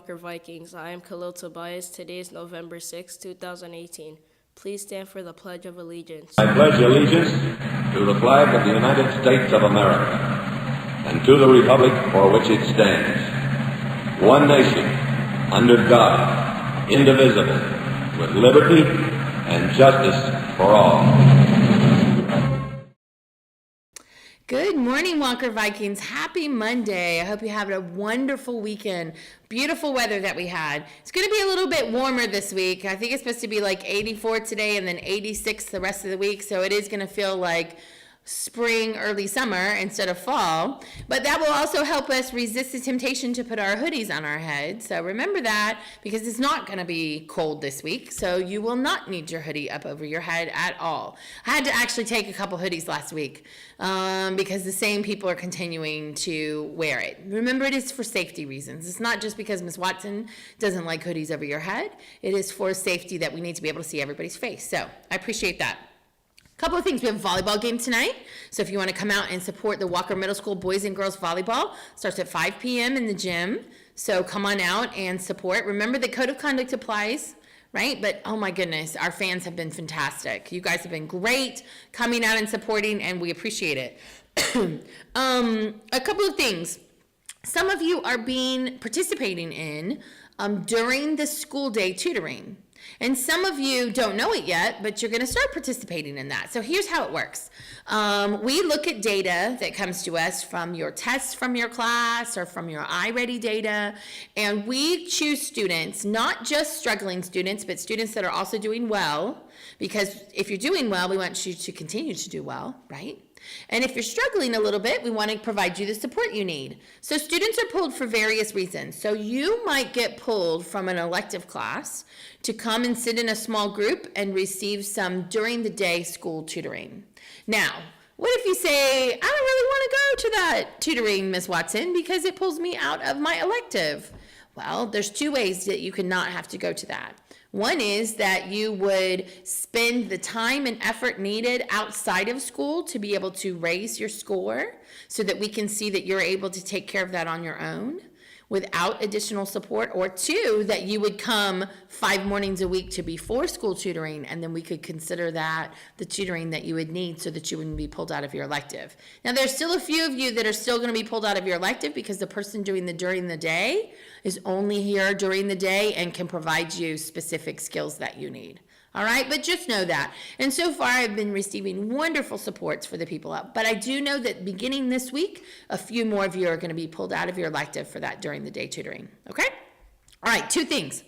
Walker Vikings. I am Khalil Tobias. Today is November 6, 2018. Please stand for the Pledge of Allegiance. I pledge allegiance to the flag of the United States of America and to the republic for which it stands, one nation, under God, indivisible, with liberty and justice for all. Good morning, Walker Vikings. Happy Monday. I hope you had a wonderful weekend. Beautiful weather that we had. It's going to be a little bit warmer this week. I think it's supposed to be like 84 today and then 86 the rest of the week. So it is going to feel like spring, early summer instead of fall. But that will also help us resist the temptation to put our hoodies on our head. So remember that, because it's not going to be cold this week. So you will not need your hoodie up over your head at all. I had to actually take a couple hoodies last week because the same people are continuing to wear it. Remember, it is for safety reasons. It's not just because Ms. Watson doesn't like hoodies over your head. It is for safety that we need to be able to see everybody's face. So I appreciate that. Couple of things. We have a volleyball game tonight. So if you want to come out and support the Walker Middle School boys and girls volleyball, starts at 5 p.m. in the gym. So come on out and support. Remember, the code of conduct applies, right? But oh my goodness, our fans have been fantastic. You guys have been great coming out and supporting, and we appreciate it. A couple of things. Some of you are participating in during the school day tutoring. And some of you don't know it yet, but you're going to start participating in that. So here's how it works. We look at data that comes to us from your tests from your class or from your iReady data, and we choose students, not just struggling students, but students that are also doing well, because if you're doing well, we want you to continue to do well, right? And if you're struggling a little bit, we want to provide you the support you need. So students are pulled for various reasons. So you might get pulled from an elective class to come and sit in a small group and receive some during the day school tutoring. Now, what if you say, I don't really want to go to that tutoring, Ms. Watson, because it pulls me out of my elective? Well, there's two ways that you could not have to go to that. One is that you would spend the time and effort needed outside of school to be able to raise your score so that we can see that you're able to take care of that on your own without additional support. Or two, that you would come 5 mornings a week to before school tutoring, and then we could consider that the tutoring that you would need so that you wouldn't be pulled out of your elective. Now, there's still a few of you that are still going to be pulled out of your elective because the person doing the during the day is only here during the day and can provide you specific skills that you need. All right, but just know that. And so far, I've been receiving wonderful supports for the people up. But I do know that beginning this week, a few more of you are going to be pulled out of your elective for that during the day tutoring. Okay? All right, 2 things.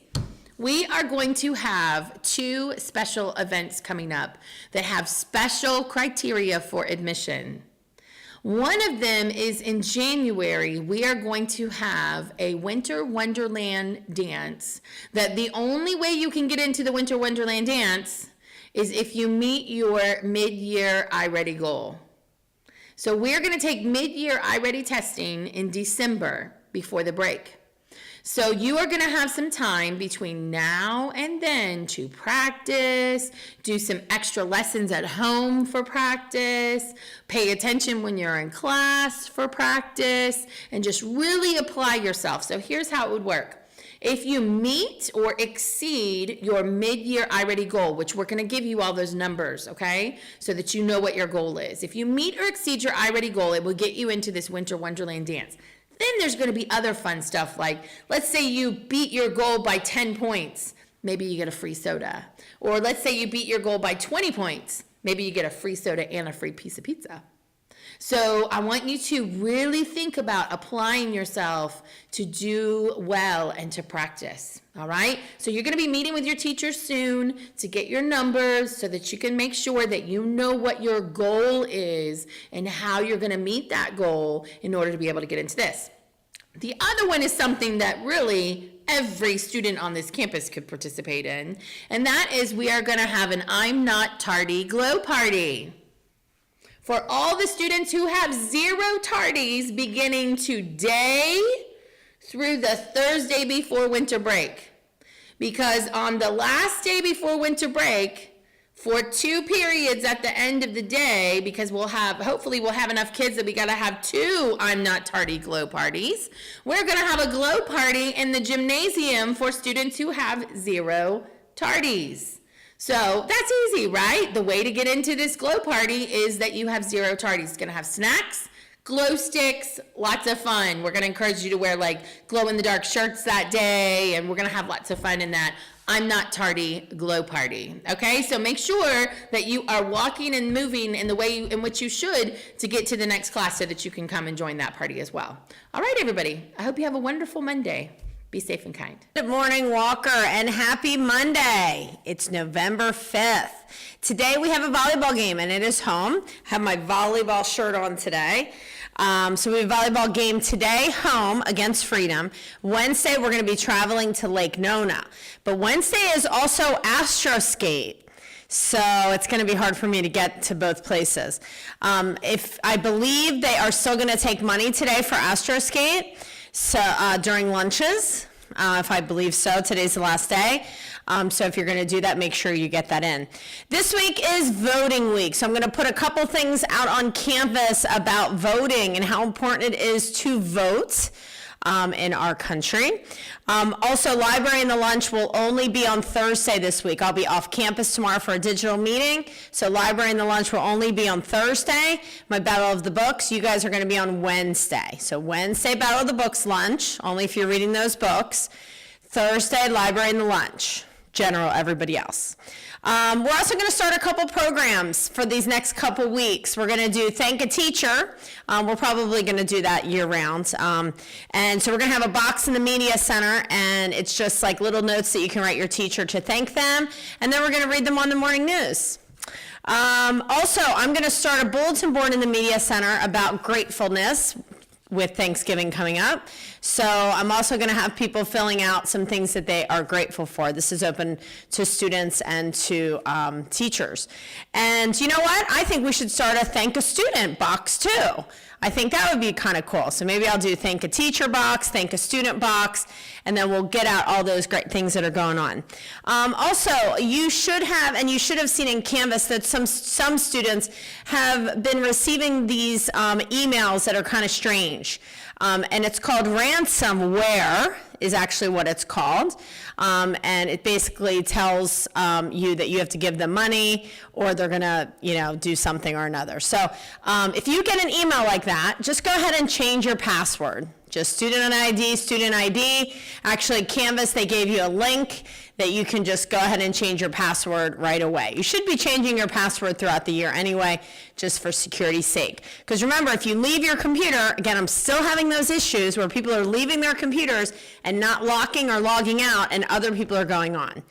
We are going to have 2 special events coming up that have special criteria for admission. One of them is in January. We are going to have a Winter Wonderland dance that the only way you can get into the Winter Wonderland dance is if you meet your mid-year iReady goal. So we're going to take mid-year iReady testing in December before the break. So you are going to have some time between now and then to practice, do some extra lessons at home for practice, pay attention when you're in class for practice, and just really apply yourself. So here's how it would work. If you meet or exceed your mid-year iReady goal, which we're going to give you all those numbers, okay, so that you know what your goal is. If you meet or exceed your iReady goal, it will get you into this Winter Wonderland dance. Then there's going to be other fun stuff like, let's say you beat your goal by 10 points. Maybe you get a free soda. Or let's say you beat your goal by 20 points. Maybe you get a free soda and a free piece of pizza. So I want you to really think about applying yourself to do well and to practice, all right? So you're going to be meeting with your teacher soon to get your numbers so that you can make sure that you know what your goal is and how you're going to meet that goal in order to be able to get into this. The other one is something that really every student on this campus could participate in, and that is we are going to have an I'm Not Tardy Glow Party. For all the students who have 0 tardies beginning today through the Thursday before winter break. Because on the last day before winter break, for 2 periods at the end of the day, because hopefully we'll have enough kids that we gotta have 2 I'm Not Tardy glow parties. We're gonna have a glow party in the gymnasium for students who have 0 tardies. So that's easy, right? The way to get into this glow party is that you have 0 tardies. It's gonna have snacks, glow sticks, lots of fun. We're gonna encourage you to wear like glow in the dark shirts that day, and we're gonna have lots of fun in that I'm Not Tardy glow party. Okay, so make sure that you are walking and moving in the way in which you should to get to the next class so that you can come and join that party as well. All right, everybody, I hope you have a wonderful Monday. Be safe and kind. Good morning, Walker, and happy Monday. It's November 5th. Today we have a volleyball game, and it is home. I have my volleyball shirt on today. So we have a volleyball game today, home against Freedom. Wednesday, we're going to be traveling to Lake Nona. But Wednesday is also Astro Skate. So it's going to be hard for me to get to both places. If I believe they are still going to take money today for Astro Skate, so during lunches, if I believe so. Today's the last day. So if you're going to do that, make sure you get that in. This week is voting week. So I'm going to put a couple things out on campus about voting and how important it is to vote in our country. Also, library and the lunch will only be on Thursday this week. I'll be off campus tomorrow for a digital meeting. So library and the lunch will only be on Thursday. My Battle of the Books, you guys are going to be on Wednesday. So Wednesday, Battle of the Books lunch, only if you're reading those books. Thursday, library and the lunch. General, everybody else. We're also going to start a couple programs for these next couple weeks. We're going to do Thank a Teacher. We're probably going to do that year round. And so we're going to have a box in the media center, and it's just like little notes that you can write your teacher to thank them. And then we're going to read them on the morning news. Also, I'm going to start a bulletin board in the media center about gratefulness with Thanksgiving coming up. So I'm also going to have people filling out some things that they are grateful for. This is open to students and to teachers. And you know what? I think we should start a Thank a Student box too. I think that would be kind of cool. So maybe I'll do Thank a Teacher box, Thank a Student box, and then we'll get out all those great things that are going on. Also, you should have, and you should have seen in Canvas that some students have been receiving these emails that are kind of strange. And it's called ransomware, is actually what it's called. And it basically tells you that you have to give them money or they're gonna, do something or another. So if you get an email like that, just go ahead and change your password. Just student ID. Actually, Canvas, they gave you a link that you can just go ahead and change your password right away. You should be changing your password throughout the year anyway, just for security's sake. Because remember, if you leave your computer, again, I'm still having those issues where people are leaving their computers and not locking or logging out, and other people are going on.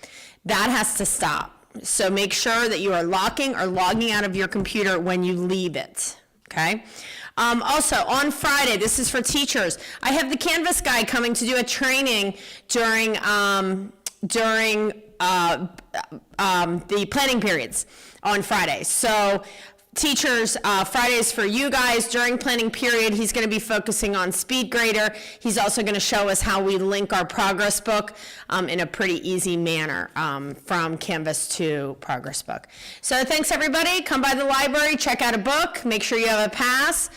That has to stop. So make sure that you are locking or logging out of your computer when you leave it, okay? Also, on Friday, this is for teachers, I have the Canvas guy coming to do a training during the planning periods on Friday. So teachers, Fridays for you guys during planning period. He's going to be focusing on SpeedGrader. He's also going to show us how we link our progress book in a pretty easy manner from Canvas to progress book. So thanks everybody. Come by the library, check out a book, make sure you have a pass.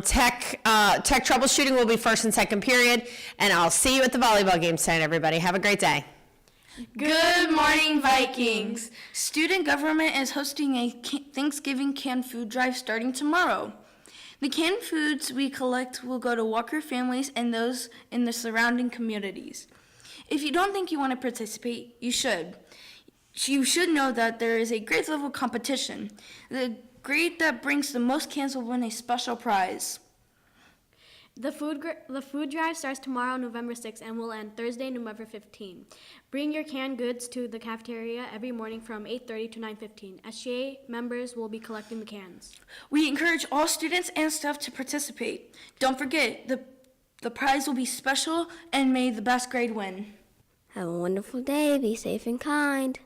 Tech troubleshooting will be first and second period, and I'll see you at the volleyball game tonight, everybody. Have a great day. Good morning, Vikings. Student government is hosting a Thanksgiving canned food drive starting tomorrow. The canned foods we collect will go to Walker families and those in the surrounding communities. If you don't think you want to participate, you should. You should know that there is a grade level competition. The grade that brings the most cans will win a special prize. The food drive starts tomorrow, November 6th, and will end Thursday, November 15th. Bring your canned goods to the cafeteria every morning from 8:30 to 9:15. SGA members will be collecting the cans. We encourage all students and staff to participate. Don't forget, the prize will be special, and may the best grade win. Have a wonderful day. Be safe and kind.